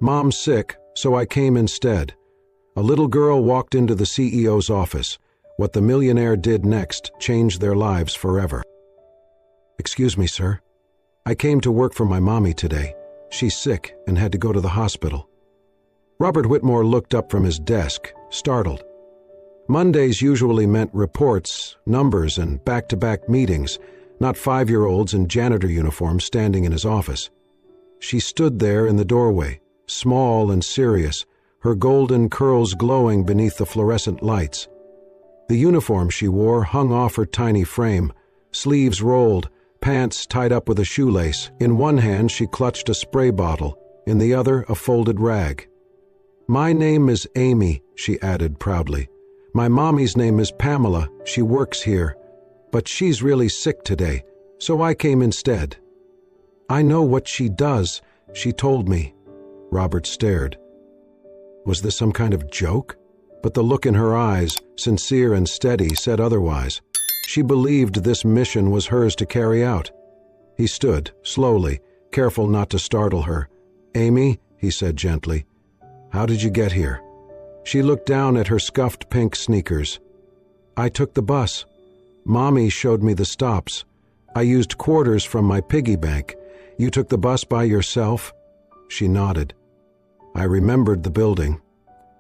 "Mom's sick, so I came instead." A little girl walked into the CEO's office. What the millionaire did next changed their lives forever. "Excuse me, sir. I came to work for my mommy today. She's sick and had to go to the hospital." Robert Whitmore looked up from his desk, startled. Mondays usually meant reports, numbers, and back-to-back meetings, not 5-year-olds in janitor uniforms standing in his office. She stood there in the doorway, small and serious, her golden curls glowing beneath the fluorescent lights. The uniform she wore hung off her tiny frame, sleeves rolled, pants tied up with a shoelace. In one hand she clutched a spray bottle, in the other a folded rag. "My name is Amy," she added proudly. "My mommy's name is Pamela. She works here. But she's really sick today, so I came instead." "I know what she does," she told me. Robert stared. Was this some kind of joke? But the look in her eyes, sincere and steady, said otherwise. She believed this mission was hers to carry out. He stood, slowly, careful not to startle her. "Amy," he said gently, "how did you get here?" She looked down at her scuffed pink sneakers. "I took the bus. Mommy showed me the stops. I used quarters from my piggy bank. You took the bus by yourself?" She nodded. "I remembered the building.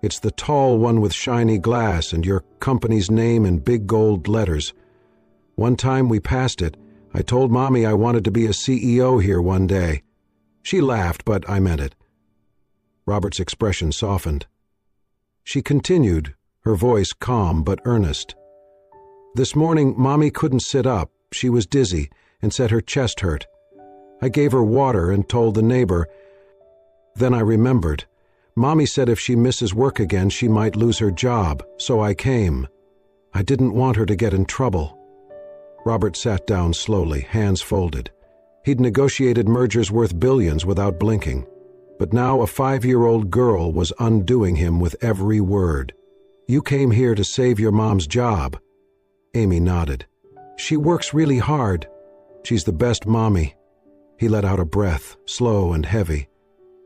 It's the tall one with shiny glass and your company's name in big gold letters. One time we passed it, I told Mommy I wanted to be a CEO here one day. She laughed, but I meant it." Robert's expression softened. She continued, her voice calm but earnest. "This morning, Mommy couldn't sit up. She was dizzy and said her chest hurt. I gave her water and told the neighbor. Then I remembered. Mommy said if she misses work again, she might lose her job, so I came. I didn't want her to get in trouble." Robert sat down slowly, hands folded. He'd negotiated mergers worth billions without blinking. But now a 5-year-old girl was undoing him with every word. "You came here to save your mom's job." Amy nodded. "She works really hard. She's the best mommy." He let out a breath, slow and heavy.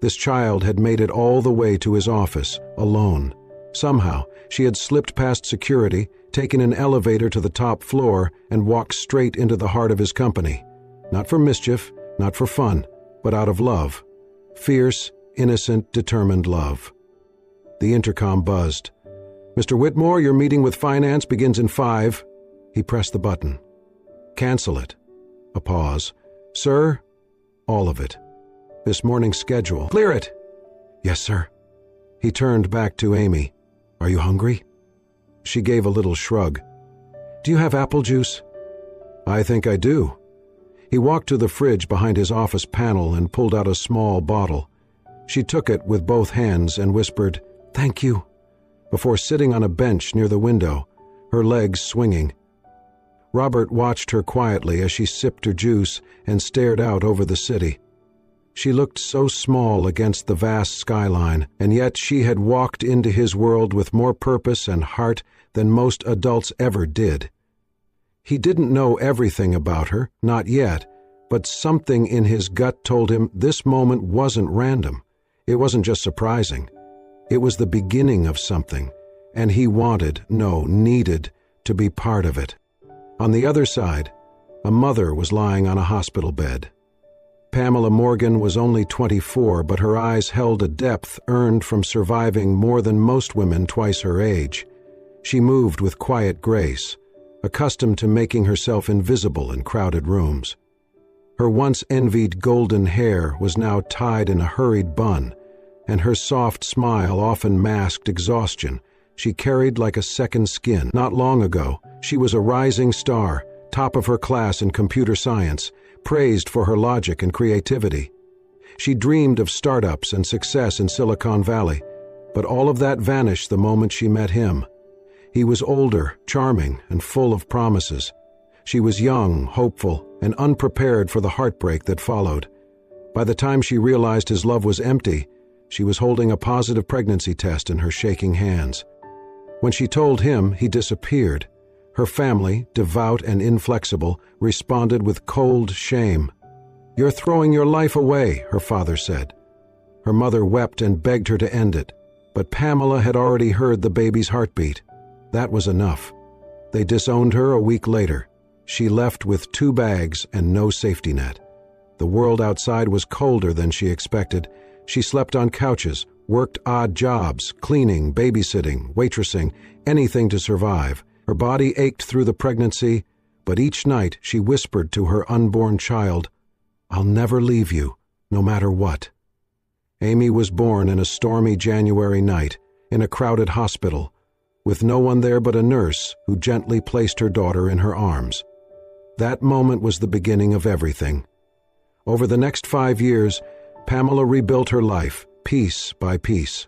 This child had made it all the way to his office, alone. Somehow, she had slipped past security, taken an elevator to the top floor, and walked straight into the heart of his company. Not for mischief, not for fun, but out of love. Fierce, innocent, determined love. The intercom buzzed. "Mr. Whitmore, your meeting with finance begins in 5. He pressed the button. "Cancel it." A pause. "Sir?" "All of it. This morning's schedule." "Clear it." "Yes, sir." He turned back to Amy. "Are you hungry?" She gave a little shrug. "Do you have apple juice?" "I think I do." He walked to the fridge behind his office panel and pulled out a small bottle. She took it with both hands and whispered, "Thank you," before sitting on a bench near the window, her legs swinging. Robert watched her quietly as she sipped her juice and stared out over the city. She looked so small against the vast skyline, and yet she had walked into his world with more purpose and heart than most adults ever did. He didn't know everything about her, not yet, but something in his gut told him this moment wasn't random. It wasn't just surprising. It was the beginning of something, and he wanted, no, needed, to be part of it. On the other side, a mother was lying on a hospital bed. Pamela Morgan was only 24, but her eyes held a depth earned from surviving more than most women twice her age. She moved with quiet grace, accustomed to making herself invisible in crowded rooms. Her once envied golden hair was now tied in a hurried bun, and her soft smile often masked exhaustion. She carried like a second skin. Not long ago, she was a rising star, top of her class in computer science, praised for her logic and creativity. She dreamed of startups and success in Silicon Valley, but all of that vanished the moment she met him. He was older, charming, and full of promises. She was young, hopeful, and unprepared for the heartbreak that followed. By the time she realized his love was empty, she was holding a positive pregnancy test in her shaking hands. When she told him, he disappeared. Her family, devout and inflexible, responded with cold shame. "You're throwing your life away," her father said. Her mother wept and begged her to end it, but Pamela had already heard the baby's heartbeat. That was enough. They disowned her a week later. She left with 2 bags and no safety net. The world outside was colder than she expected. She slept on couches, worked odd jobs, cleaning, babysitting, waitressing, anything to survive. Her body ached through the pregnancy, but each night she whispered to her unborn child, "I'll never leave you, no matter what." Amy was born in a stormy January night, in a crowded hospital, with no one there but a nurse who gently placed her daughter in her arms. That moment was the beginning of everything. Over the next 5 years, Pamela rebuilt her life, piece by piece.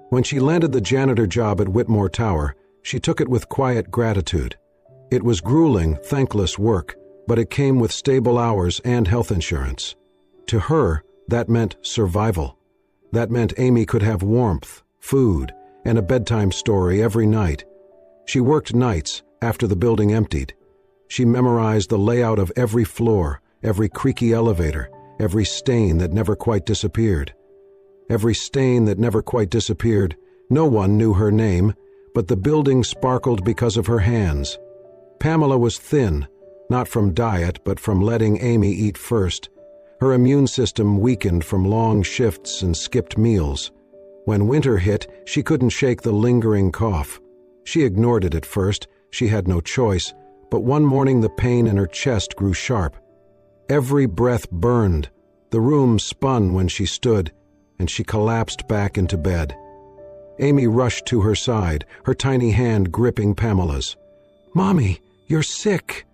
When she landed the janitor job at Whitmore Tower, she took it with quiet gratitude. It was grueling, thankless work, but it came with stable hours and health insurance. To her, that meant survival. That meant Amy could have warmth, food, and a bedtime story every night. She worked nights after the building emptied. She memorized the layout of every floor, every creaky elevator, every stain that never quite disappeared. Every stain that never quite disappeared. No one knew her name, but the building sparkled because of her hands. Pamela was thin, not from diet, but from letting Amy eat first. Her immune system weakened from long shifts and skipped meals. When winter hit, she couldn't shake the lingering cough. She ignored it at first. She had no choice. But one morning the pain in her chest grew sharp. Every breath burned. The room spun when she stood, and she collapsed back into bed. Amy rushed to her side, her tiny hand gripping Pamela's. "Mommy, you're sick."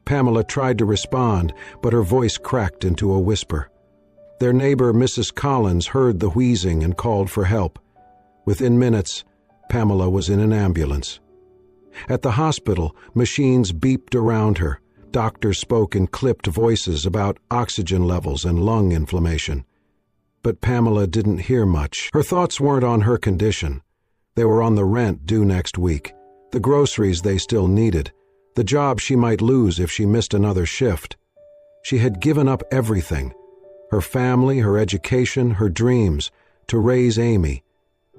Pamela tried to respond, but her voice cracked into a whisper. Their neighbor, Mrs. Collins, heard the wheezing and called for help. Within minutes, Pamela was in an ambulance. At the hospital, machines beeped around her. Doctors spoke in clipped voices about oxygen levels and lung inflammation. But Pamela didn't hear much. Her thoughts weren't on her condition. They were on the rent due next week, the groceries they still needed, the job she might lose if she missed another shift. She had given up everything, her family, her education, her dreams, to raise Amy.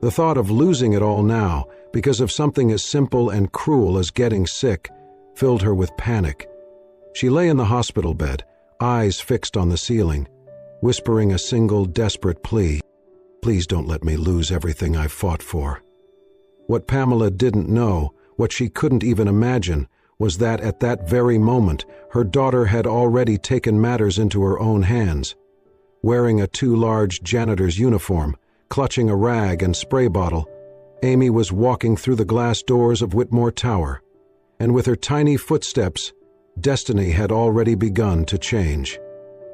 The thought of losing it all now, because of something as simple and cruel as getting sick, filled her with panic. She lay in the hospital bed, eyes fixed on the ceiling, whispering a single desperate plea. "Please don't let me lose everything I've fought for." What Pamela didn't know, what she couldn't even imagine, was that at that very moment, her daughter had already taken matters into her own hands. Wearing a too large janitor's uniform, clutching a rag and spray bottle, Amy was walking through the glass doors of Whitmore Tower, and with her tiny footsteps, destiny had already begun to change.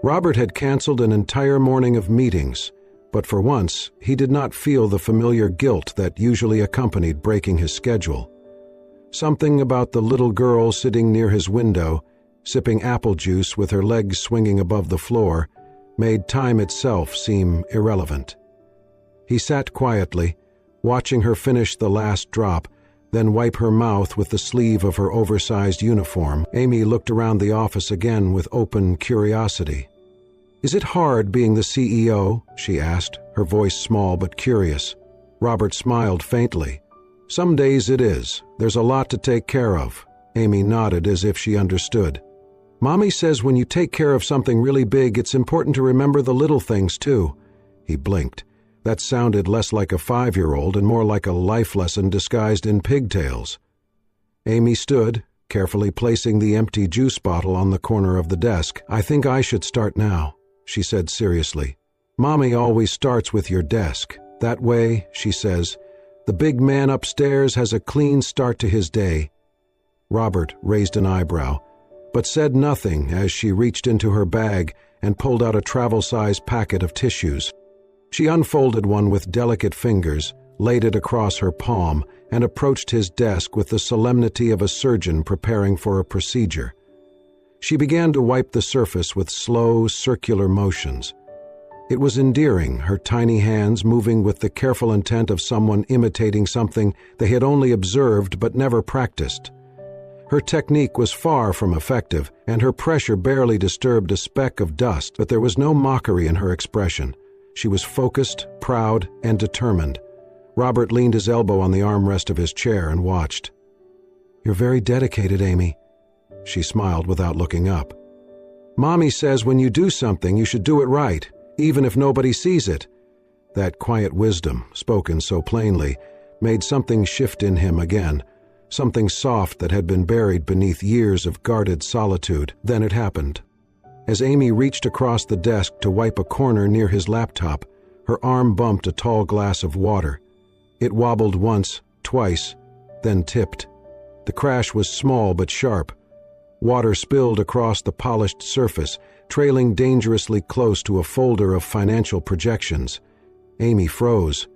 Robert had canceled an entire morning of meetings, but for once he did not feel the familiar guilt that usually accompanied breaking his schedule. Something about the little girl sitting near his window, sipping apple juice with her legs swinging above the floor, made time itself seem irrelevant. He sat quietly, watching her finish the last drop, then wipe her mouth with the sleeve of her oversized uniform. Amy looked around the office again with open curiosity. "Is it hard being the CEO?" she asked, her voice small but curious. Robert smiled faintly. "Some days it is. There's a lot to take care of." Amy nodded as if she understood. "Mommy says when you take care of something really big, it's important to remember the little things, too." He blinked. That sounded less like a 5-year-old and more like a life lesson disguised in pigtails. Amy stood, carefully placing the empty juice bottle on the corner of the desk. "I think I should start now," she said seriously. "Mommy always starts with your desk. That way," she says, "the big man upstairs has a clean start to his day." Robert raised an eyebrow, but said nothing as she reached into her bag and pulled out a travel-size packet of tissues. She unfolded one with delicate fingers, laid it across her palm, and approached his desk with the solemnity of a surgeon preparing for a procedure. She began to wipe the surface with slow, circular motions. It was endearing, her tiny hands moving with the careful intent of someone imitating something they had only observed but never practiced. Her technique was far from effective, and her pressure barely disturbed a speck of dust, but there was no mockery in her expression. She was focused, proud, and determined. Robert leaned his elbow on the armrest of his chair and watched. "You're very dedicated, Amy." She smiled without looking up. "Mommy says when you do something, you should do it right, even if nobody sees it." That quiet wisdom, spoken so plainly, made something shift in him again, something soft that had been buried beneath years of guarded solitude. Then it happened. As Amy reached across the desk to wipe a corner near his laptop, her arm bumped a tall glass of water. It wobbled once, twice, then tipped. The crash was small but sharp. Water spilled across the polished surface, trailing dangerously close to a folder of financial projections. Amy froze.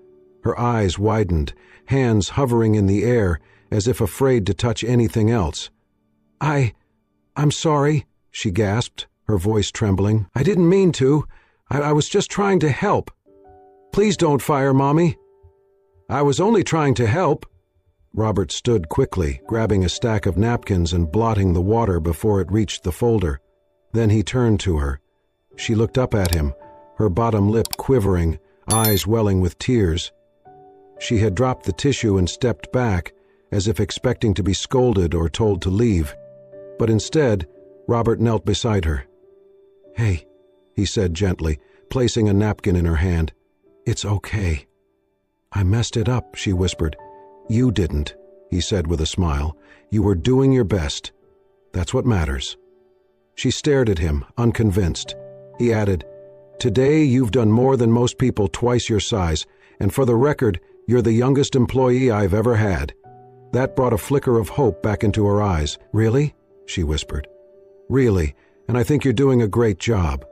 Her eyes widened, hands hovering in the air as if afraid to touch anything else. I'm sorry," she gasped, her voice trembling. "I didn't mean to. I was just trying to help. Please don't fire Mommy." "I was only trying to help." Robert stood quickly, grabbing a stack of napkins and blotting the water before it reached the folder. Then he turned to her. She looked up at him, her bottom lip quivering, eyes welling with tears. She had dropped the tissue and stepped back, as if expecting to be scolded or told to leave. But instead, Robert knelt beside her. "Hey," he said gently, placing a napkin in her hand. "It's okay." "I messed it up," she whispered. "You didn't," he said with a smile. "You were doing your best. That's what matters." She stared at him, unconvinced. He added, "Today you've done more than most people twice your size, and for the record, you're the youngest employee I've ever had." That brought a flicker of hope back into her eyes. "Really?" she whispered. "Really, and I think you're doing a great job."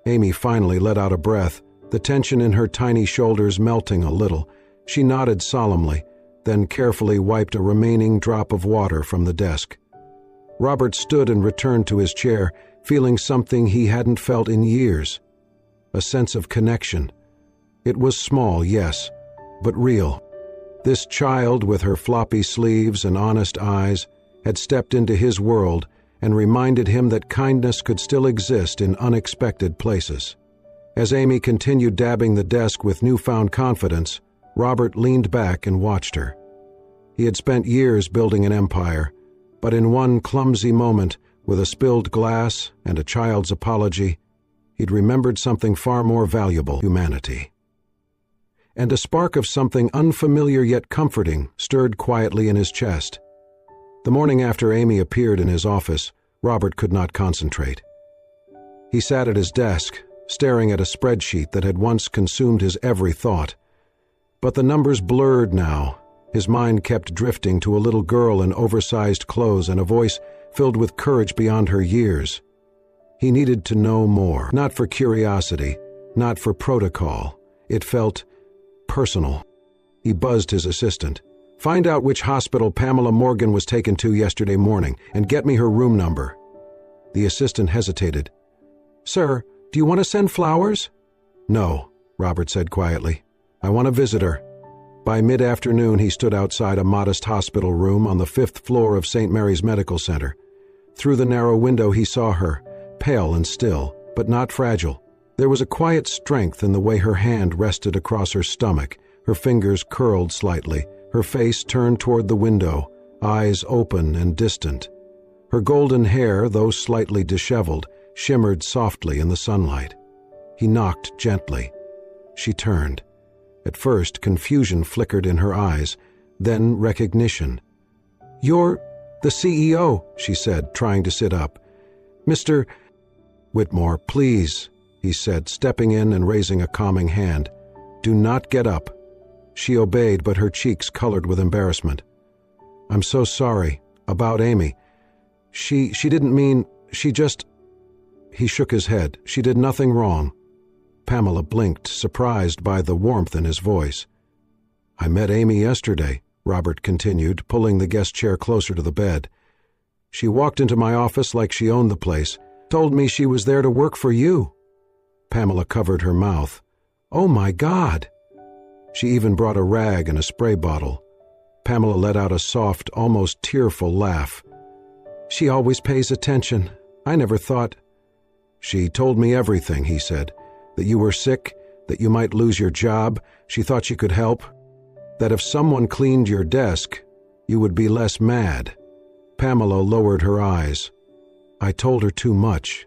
Amy finally let out a breath, the tension in her tiny shoulders melting a little. She nodded solemnly, then carefully wiped a remaining drop of water from the desk. Robert stood and returned to his chair, feeling something he hadn't felt in years. A sense of connection. It was small, yes, but real. This child with her floppy sleeves and honest eyes had stepped into his world and reminded him that kindness could still exist in unexpected places. As Amy continued dabbing the desk with newfound confidence, Robert leaned back and watched her. He had spent years building an empire, but in one clumsy moment, with a spilled glass and a child's apology, he'd remembered something far more valuable: humanity. And a spark of something unfamiliar yet comforting stirred quietly in his chest. The morning after Amy appeared in his office, Robert could not concentrate. He sat at his desk, staring at a spreadsheet that had once consumed his every thought. But the numbers blurred now. His mind kept drifting to a little girl in oversized clothes and a voice filled with courage beyond her years. He needed to know more, not for curiosity, not for protocol. It felt personal. He buzzed his assistant. "Find out which hospital Pamela Morgan was taken to yesterday morning, and get me her room number." The assistant hesitated. "Sir, do you want to send flowers?" "No," Robert said quietly. "I want to visit her." By mid-afternoon, he stood outside a modest hospital room on the 5th floor of St. Mary's Medical Center. Through the narrow window he saw her, pale and still, but not fragile. There was a quiet strength in the way her hand rested across her stomach, her fingers curled slightly, her face turned toward the window, eyes open and distant. Her golden hair, though slightly disheveled, shimmered softly in the sunlight. He knocked gently. She turned. At first, confusion flickered in her eyes, then recognition. "You're the CEO," she said, trying to sit up. "Mr. Whitmore, please," he said, stepping in and raising a calming hand. "Do not get up." She obeyed, but her cheeks colored with embarrassment. "I'm so sorry. About Amy. She didn't mean, she just—" He shook his head. "She did nothing wrong." Pamela blinked, surprised by the warmth in his voice. "I met Amy yesterday," Robert continued, pulling the guest chair closer to the bed. "She walked into my office like she owned the place, told me she was there to work for you." Pamela covered her mouth. "Oh my God!" She even brought a rag and a spray bottle. Pamela let out a soft, almost tearful laugh. "She always pays attention. I never thought—" "She told me everything," he said. "That you were sick, that you might lose your job, she thought she could help, that if someone cleaned your desk, you would be less mad. Pamela lowered her eyes. I told her too much.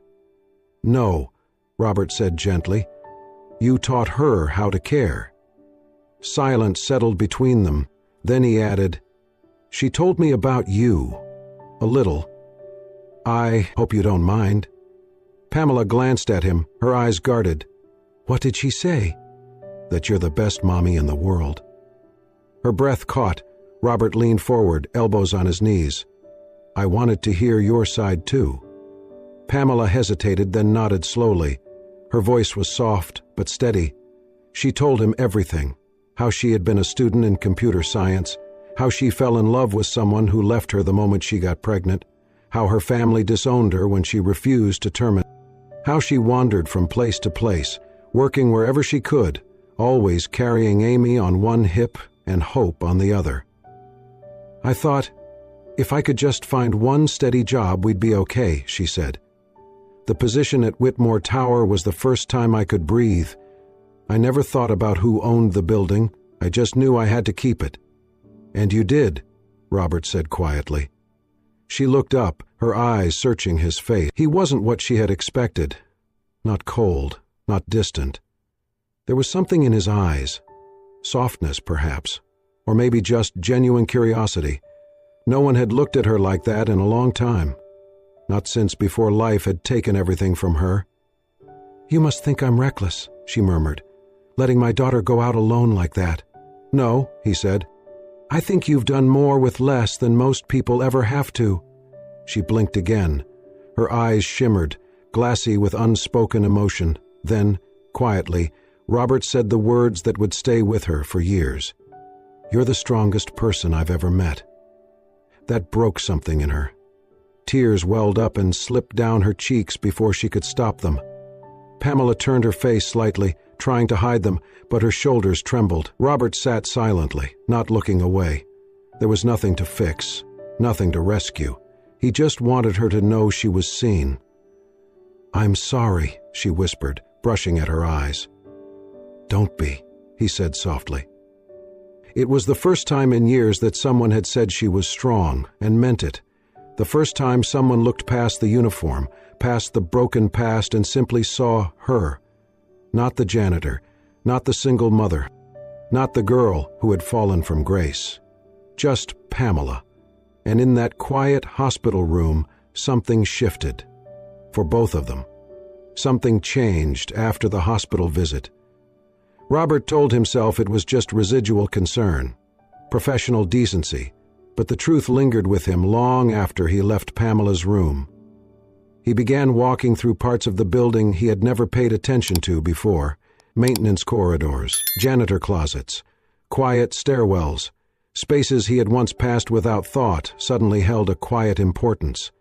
No, Robert said gently. You taught her how to care. Silence settled between them. Then he added, She told me about you. A little. I hope you don't mind. Pamela glanced at him, her eyes guarded. What did she say? That you're the best mommy in the world. Her breath caught. Robert leaned forward, elbows on his knees. I wanted to hear your side too. Pamela hesitated, then nodded slowly. Her voice was soft but steady. She told him everything. How she had been a student in computer science, how she fell in love with someone who left her the moment she got pregnant, how her family disowned her when she refused to terminate, how she wandered from place to place, working wherever she could, always carrying Amy on one hip and Hope on the other. I thought, if I could just find one steady job, we'd be okay, she said. The position at Whitmore Tower was the first time I could breathe. I never thought about who owned the building. I just knew I had to keep it. And you did, Robert said quietly. She looked up, her eyes searching his face. He wasn't what she had expected. Not cold, not distant. There was something in his eyes. Softness, perhaps. Or maybe just genuine curiosity. No one had looked at her like that in a long time. Not since before life had taken everything from her. You must think I'm reckless, she murmured, letting my daughter go out alone like that. No, he said. I think you've done more with less than most people ever have to. She blinked again. Her eyes shimmered, glassy with unspoken emotion. Then, quietly, Robert said the words that would stay with her for years. You're the strongest person I've ever met. That broke something in her. Tears welled up and slipped down her cheeks before she could stop them. Pamela turned her face slightly, trying to hide them, but her shoulders trembled. Robert sat silently, not looking away. There was nothing to fix, nothing to rescue. He just wanted her to know she was seen. I'm sorry, she whispered, brushing at her eyes. Don't be, he said softly. It was the first time in years that someone had said she was strong, and meant it. The first time someone looked past the uniform, past the broken past, and simply saw her. Not the janitor, not the single mother, not the girl who had fallen from grace. Just Pamela. And in that quiet hospital room, something shifted. For both of them. Something changed after the hospital visit. Robert told himself it was just residual concern, professional decency, but the truth lingered with him long after he left Pamela's room. He began walking through parts of the building he had never paid attention to before, maintenance corridors, janitor closets, quiet stairwells. Spaces he had once passed without thought suddenly held a quiet importance.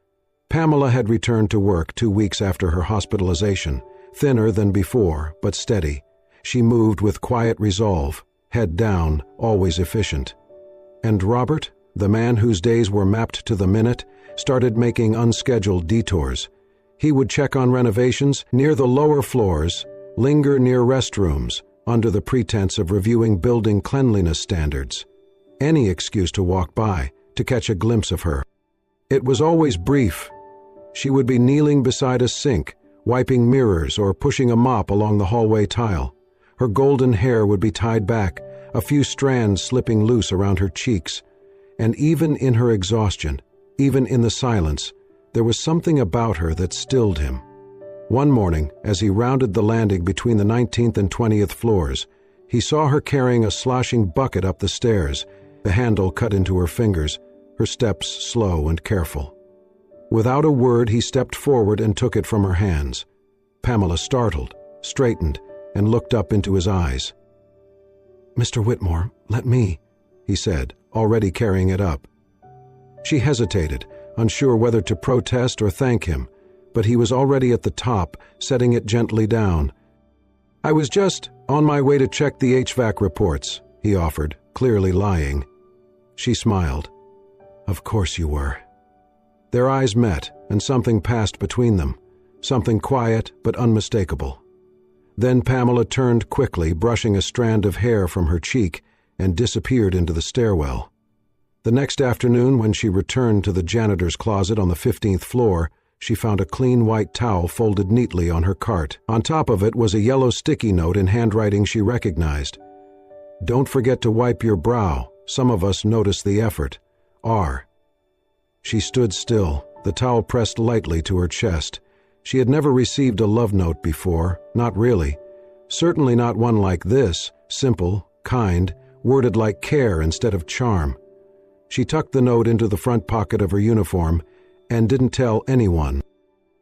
Pamela had returned to work 2 weeks after her hospitalization, thinner than before, but steady. She moved with quiet resolve, head down, always efficient. And Robert, the man whose days were mapped to the minute, started making unscheduled detours. He would check on renovations near the lower floors, linger near restrooms, under the pretense of reviewing building cleanliness standards. Any excuse to walk by, to catch a glimpse of her. It was always brief. She would be kneeling beside a sink, wiping mirrors or pushing a mop along the hallway tile. Her golden hair would be tied back, a few strands slipping loose around her cheeks. And even in her exhaustion, even in the silence, there was something about her that stilled him. One morning, as he rounded the landing between the 19th and 20th floors, he saw her carrying a sloshing bucket up the stairs, the handle cut into her fingers, her steps slow and careful. Without a word, he stepped forward and took it from her hands. Pamela startled, straightened, and looked up into his eyes. Mr. Whitmore, let me, he said, already carrying it up. She hesitated, unsure whether to protest or thank him, but he was already at the top, setting it gently down. I was just on my way to check the HVAC reports, he offered, clearly lying. She smiled. Of course you were. Their eyes met, and something passed between them, something quiet but unmistakable. Then Pamela turned quickly, brushing a strand of hair from her cheek, and disappeared into the stairwell. The next afternoon, when she returned to the janitor's closet on the 15th floor, she found a clean white towel folded neatly on her cart. On top of it was a yellow sticky note in handwriting she recognized. "Don't forget to wipe your brow. Some of us notice the effort. R." She stood still, the towel pressed lightly to her chest. She had never received a love note before, not really. Certainly not one like this, simple, kind, worded like care instead of charm. She tucked the note into the front pocket of her uniform and didn't tell anyone.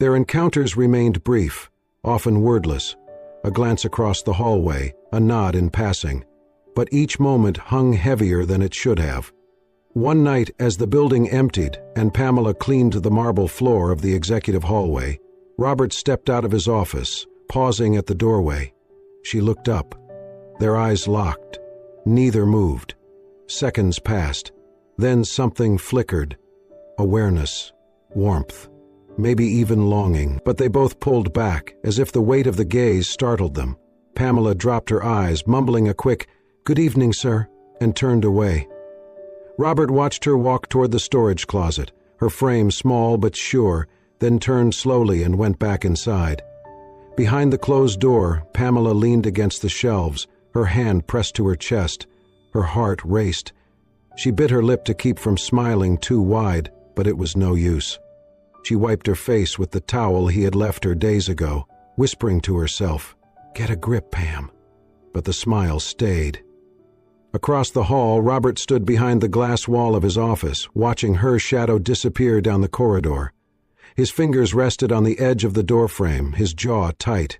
Their encounters remained brief, often wordless, a glance across the hallway, a nod in passing. But each moment hung heavier than it should have. One night, as the building emptied and Pamela cleaned the marble floor of the executive hallway, Robert stepped out of his office, pausing at the doorway. She looked up. Their eyes locked. Neither moved. Seconds passed. Then something flickered. Awareness. Warmth. Maybe even longing. But they both pulled back, as if the weight of the gaze startled them. Pamela dropped her eyes, mumbling a quick, "Good evening, sir," and turned away. Robert watched her walk toward the storage closet, her frame small but sure, then turned slowly and went back inside. Behind the closed door, Pamela leaned against the shelves, her hand pressed to her chest. Her heart raced. She bit her lip to keep from smiling too wide, but it was no use. She wiped her face with the towel he had left her days ago, whispering to herself, "Get a grip, Pam." But the smile stayed. Across the hall, Robert stood behind the glass wall of his office, watching her shadow disappear down the corridor. His fingers rested on the edge of the doorframe, his jaw tight.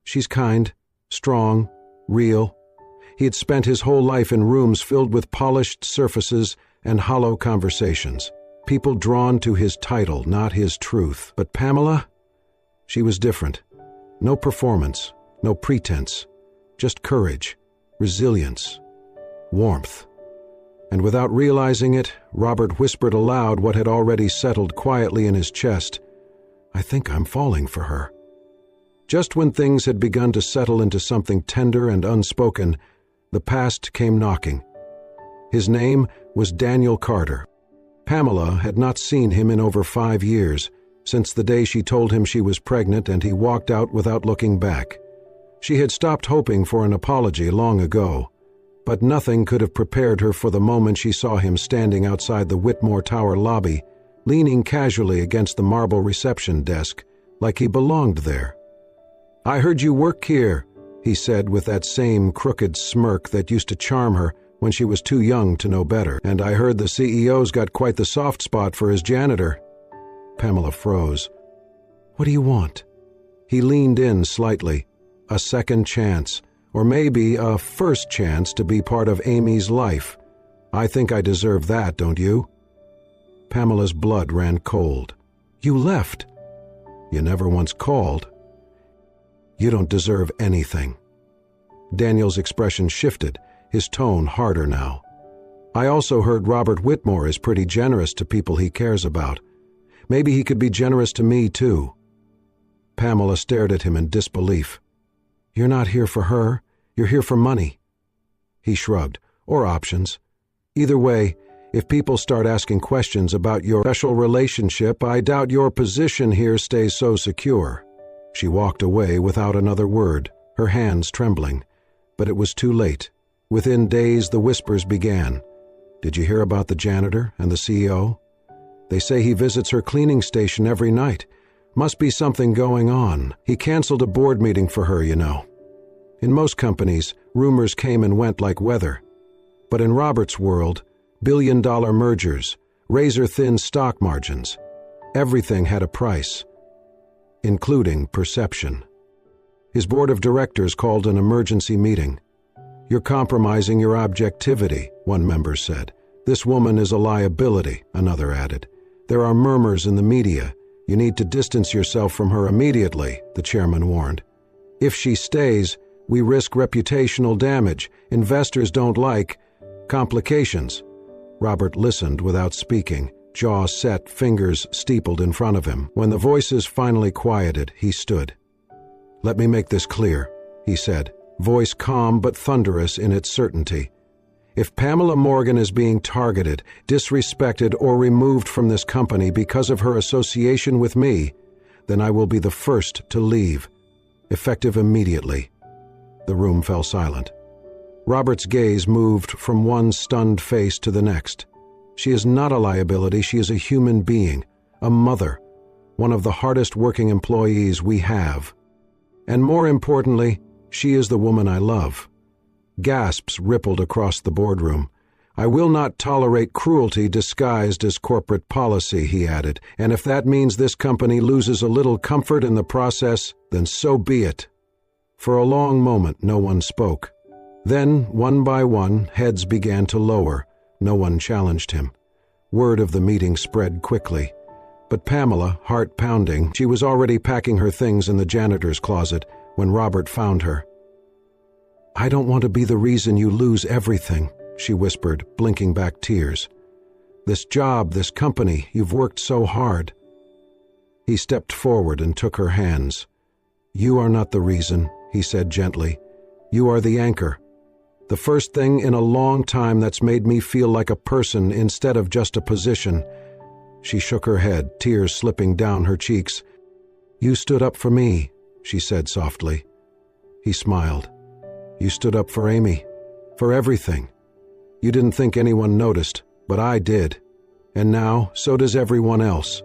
She's kind, strong, real. He had spent his whole life in rooms filled with polished surfaces and hollow conversations. People drawn to his title, not his truth. But Pamela? She was different. No performance, no pretense. Just courage, resilience, warmth. And without realizing it, Robert whispered aloud what had already settled quietly in his chest. "I think I'm falling for her." Just when things had begun to settle into something tender and unspoken, the past came knocking. His name was Daniel Carter. Pamela had not seen him in over 5 years, since the day she told him she was pregnant and he walked out without looking back. She had stopped hoping for an apology long ago, but nothing could have prepared her for the moment she saw him standing outside the Whitmore Tower lobby, leaning casually against the marble reception desk, like he belonged there. "I heard you work here," he said with that same crooked smirk that used to charm her when she was too young to know better. "And I heard the CEO's got quite the soft spot for his janitor." Pamela froze. "What do you want?" He leaned in slightly. A second chance, or maybe a first chance to be part of Amy's life. "I think I deserve that, don't you?" Pamela's blood ran cold. "You left." "You never once called." "You don't deserve anything." Daniel's expression shifted, his tone harder now. "I also heard Robert Whitmore is pretty generous to people he cares about. Maybe he could be generous to me, too." Pamela stared at him in disbelief. "You're not here for her. You're here for money." He shrugged. "Or options. Either way, if people start asking questions about your special relationship, I doubt your position here stays so secure." She walked away without another word, her hands trembling. But it was too late. Within days, the whispers began. "Did you hear about the janitor and the CEO? They say he visits her cleaning station every night. Must be something going on. He canceled a board meeting for her, you know." In most companies, rumors came and went like weather. But in Robert's world, billion-dollar mergers, razor-thin stock margins, everything had a price, including perception. His board of directors called an emergency meeting. "You're compromising your objectivity," one member said. "This woman is a liability," another added. "There are murmurs in the media. You need to distance yourself from her immediately," the chairman warned. "If she stays, we risk reputational damage. Investors don't like complications." Robert listened without speaking, jaw set, fingers steepled in front of him. When the voices finally quieted, he stood. "Let me make this clear," he said, voice calm but thunderous in its certainty. "If Pamela Morgan is being targeted, disrespected, or removed from this company because of her association with me, then I will be the first to leave, effective immediately." The room fell silent. Robert's gaze moved from one stunned face to the next. "She is not a liability, she is a human being, a mother, one of the hardest working employees we have. And more importantly, she is the woman I love." Gasps rippled across the boardroom. "I will not tolerate cruelty disguised as corporate policy," he added, "and if that means this company loses a little comfort in the process, then so be it." For a long moment no one spoke. Then, one by one, heads began to lower. No one challenged him. Word of the meeting spread quickly. But Pamela, heart pounding, she was already packing her things in the janitor's closet when Robert found her. "I don't want to be the reason you lose everything," she whispered, blinking back tears. "This job, this company, you've worked so hard." He stepped forward and took her hands. "You are not the reason," he said gently. "You are the anchor. The first thing in a long time that's made me feel like a person instead of just a position." She shook her head, tears slipping down her cheeks. "You stood up for me," she said softly. He smiled. "You stood up for Amy, for everything. You didn't think anyone noticed, but I did. And now, so does everyone else."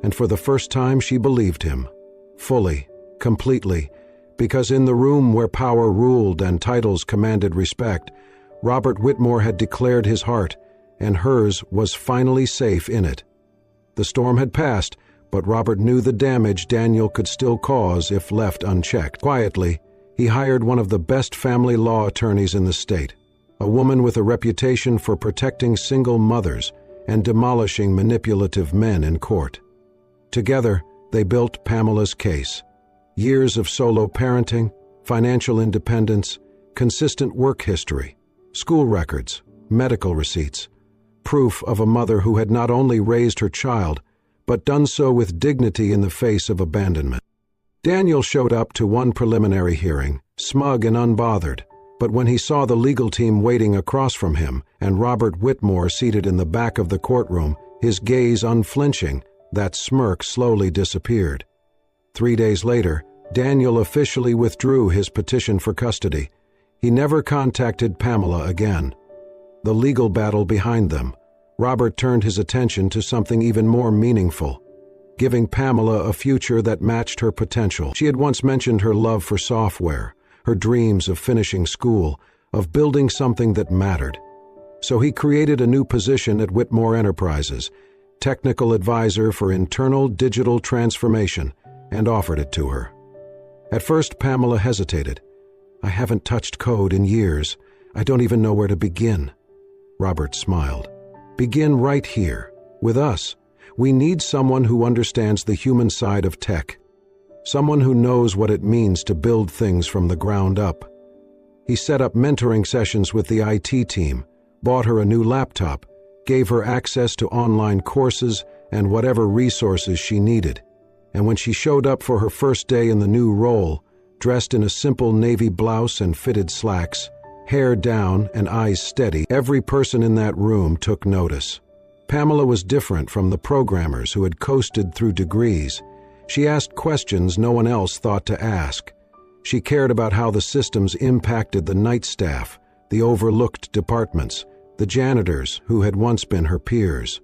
And for the first time she believed him. Fully, completely, because in the room where power ruled and titles commanded respect, Robert Whitmore had declared his heart, and hers was finally safe in it. The storm had passed, but Robert knew the damage Daniel could still cause if left unchecked. Quietly, he hired one of the best family law attorneys in the state, a woman with a reputation for protecting single mothers and demolishing manipulative men in court. Together, they built Pamela's case. Years of solo parenting, financial independence, consistent work history, school records, medical receipts, proof of a mother who had not only raised her child, but done so with dignity in the face of abandonment. Daniel showed up to one preliminary hearing, smug and unbothered, but when he saw the legal team waiting across from him and Robert Whitmore seated in the back of the courtroom, his gaze unflinching, that smirk slowly disappeared. 3 days later, Daniel officially withdrew his petition for custody. He never contacted Pamela again. The legal battle behind them, Robert turned his attention to something even more meaningful, giving Pamela a future that matched her potential. She had once mentioned her love for software, her dreams of finishing school, of building something that mattered. So he created a new position at Whitmore Enterprises, technical advisor for internal digital transformation, and offered it to her. At first, Pamela hesitated. "I haven't touched code in years. I don't even know where to begin." Robert smiled. "Begin right here, with us. We need someone who understands the human side of tech. Someone who knows what it means to build things from the ground up." He set up mentoring sessions with the IT team, bought her a new laptop, gave her access to online courses and whatever resources she needed. And when she showed up for her first day in the new role, dressed in a simple navy blouse and fitted slacks, hair down and eyes steady, every person in that room took notice. Pamela was different from the programmers who had coasted through degrees. She asked questions no one else thought to ask. She cared about how the systems impacted the night staff, the overlooked departments, the janitors who had once been her peers.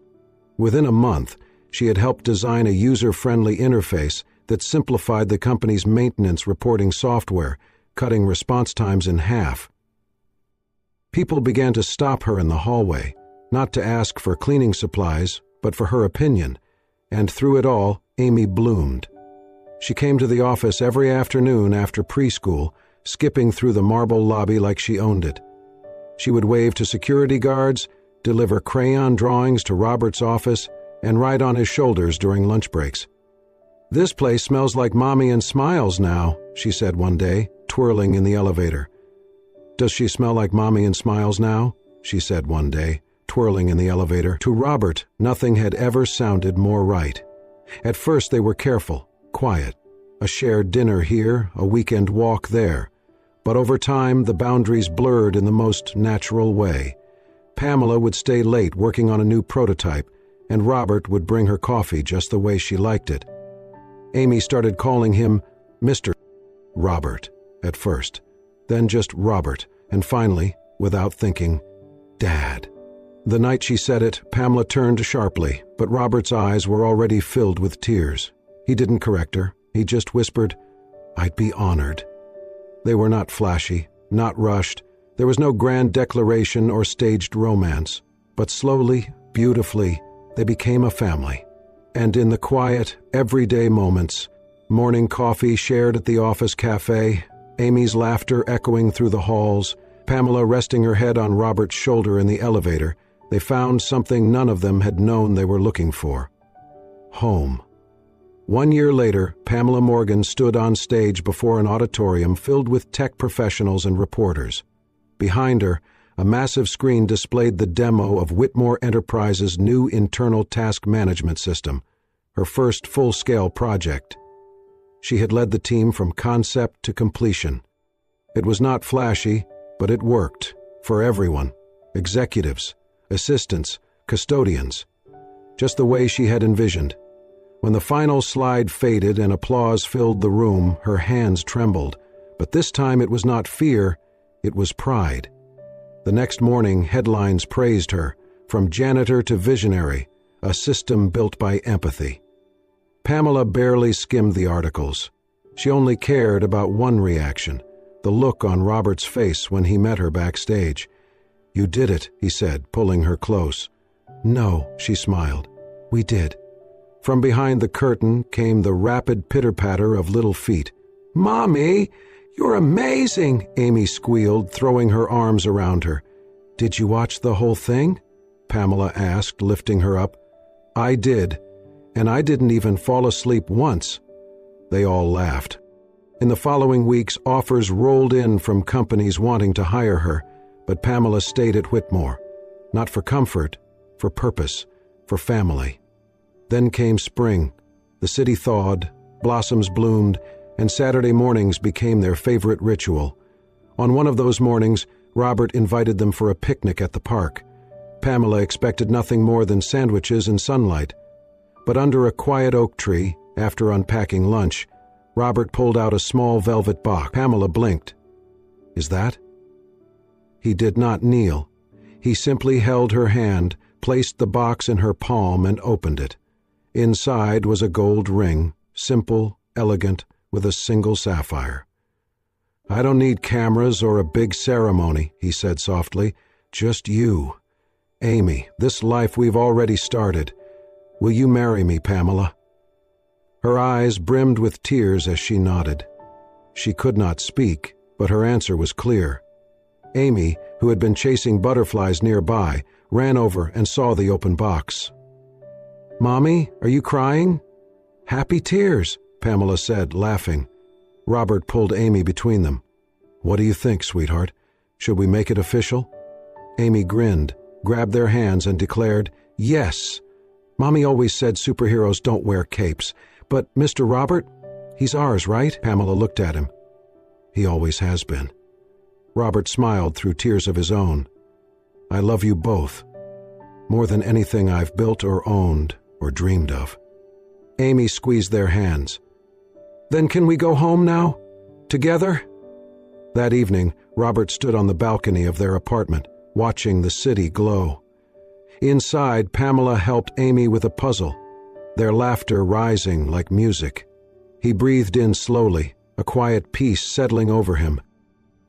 Within a month, she had helped design a user-friendly interface that simplified the company's maintenance reporting software, cutting response times in half. People began to stop her in the hallway, not to ask for cleaning supplies, but for her opinion, and through it all, Amy bloomed. She came to the office every afternoon after preschool, skipping through the marble lobby like she owned it. She would wave to security guards, deliver crayon drawings to Robert's office, and ride on his shoulders during lunch breaks. "This place smells like Mommy and Smiles now," she said one day, twirling in the elevator. "Does she smell like Mommy and Smiles now?" she said one day, twirling in the elevator. To Robert, nothing had ever sounded more right. At first they were careful, quiet, a shared dinner here, a weekend walk there. But over time, the boundaries blurred in the most natural way. Pamela would stay late working on a new prototype, and Robert would bring her coffee just the way she liked it. Amy started calling him Mr. Robert at first, then just Robert, and finally, without thinking, Dad. The night she said it, Pamela turned sharply, but Robert's eyes were already filled with tears. He didn't correct her. He just whispered, "I'd be honored." They were not flashy, not rushed. There was no grand declaration or staged romance. But slowly, beautifully, they became a family. And in the quiet, everyday moments, morning coffee shared at the office cafe, Amy's laughter echoing through the halls, Pamela resting her head on Robert's shoulder in the elevator, they found something none of them had known they were looking for. Home. 1 year later, Pamela Morgan stood on stage before an auditorium filled with tech professionals and reporters. Behind her, a massive screen displayed the demo of Whitmore Enterprises' new internal task management system, her first full-scale project. She had led the team from concept to completion. It was not flashy, but it worked, for everyone, executives, assistants, custodians, just the way she had envisioned. When the final slide faded and applause filled the room, her hands trembled, but this time it was not fear, it was pride. The next morning, headlines praised her, from janitor to visionary, a system built by empathy. Pamela barely skimmed the articles. She only cared about one reaction, the look on Robert's face when he met her backstage. "You did it," he said, pulling her close. "No," she smiled. "We did." From behind the curtain came the rapid pitter-patter of little feet. "Mommy, you're amazing," Amy squealed, throwing her arms around her. "Did you watch the whole thing?" Pamela asked, lifting her up. "I did, and I didn't even fall asleep once." They all laughed. In the following weeks, offers rolled in from companies wanting to hire her, but Pamela stayed at Whitmore. Not for comfort, for purpose, for family. Then came spring. The city thawed, blossoms bloomed, and Saturday mornings became their favorite ritual. On one of those mornings, Robert invited them for a picnic at the park. Pamela expected nothing more than sandwiches and sunlight. But under a quiet oak tree, after unpacking lunch, Robert pulled out a small velvet box. Pamela blinked. "Is that?" He did not kneel. He simply held her hand, placed the box in her palm, and opened it. Inside was a gold ring, simple, elegant, with a single sapphire. "I don't need cameras or a big ceremony," he said softly. "Just you. Amy, this life we've already started. Will you marry me, Pamela?" Her eyes brimmed with tears as she nodded. She could not speak, but her answer was clear. Amy, who had been chasing butterflies nearby, ran over and saw the open box. "Mommy, are you crying?" "Happy tears," Pamela said, laughing. Robert pulled Amy between them. "What do you think, sweetheart? Should we make it official?" Amy grinned, grabbed their hands, and declared, "Yes. Mommy always said superheroes don't wear capes. But Mr. Robert, he's ours, right?" Pamela looked at him. "He always has been." Robert smiled through tears of his own. "I love you both. More than anything I've built or owned or dreamed of." Amy squeezed their hands. "Then can we go home now? Together?" That evening, Robert stood on the balcony of their apartment, watching the city glow. Inside, Pamela helped Amy with a puzzle, their laughter rising like music. He breathed in slowly, a quiet peace settling over him.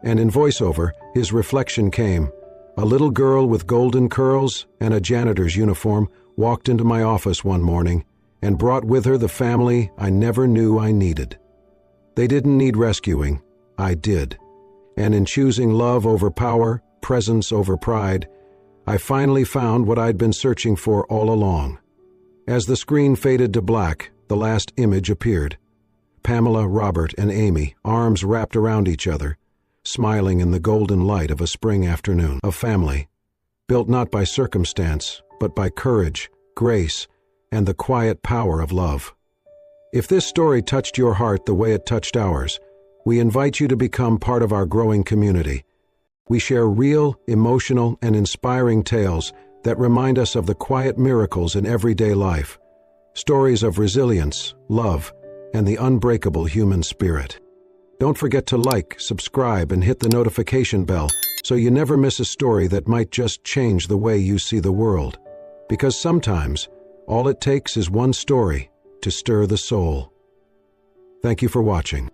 And in voiceover, his reflection came. A little girl with golden curls and a janitor's uniform walked into my office one morning and brought with her the family I never knew I needed. They didn't need rescuing. I did. And in choosing love over power, presence over pride, I finally found what I'd been searching for all along. As the screen faded to black, the last image appeared. Pamela, Robert, and Amy, arms wrapped around each other, smiling in the golden light of a spring afternoon. A family, built not by circumstance, but by courage, grace, and the quiet power of love. If this story touched your heart the way it touched ours, we invite you to become part of our growing community. We share real, emotional, and inspiring tales that remind us of the quiet miracles in everyday life, stories of resilience, love, and the unbreakable human spirit. Don't forget to like, subscribe, and hit the notification bell so you never miss a story that might just change the way you see the world. Because sometimes, all it takes is one story to stir the soul. Thank you for watching.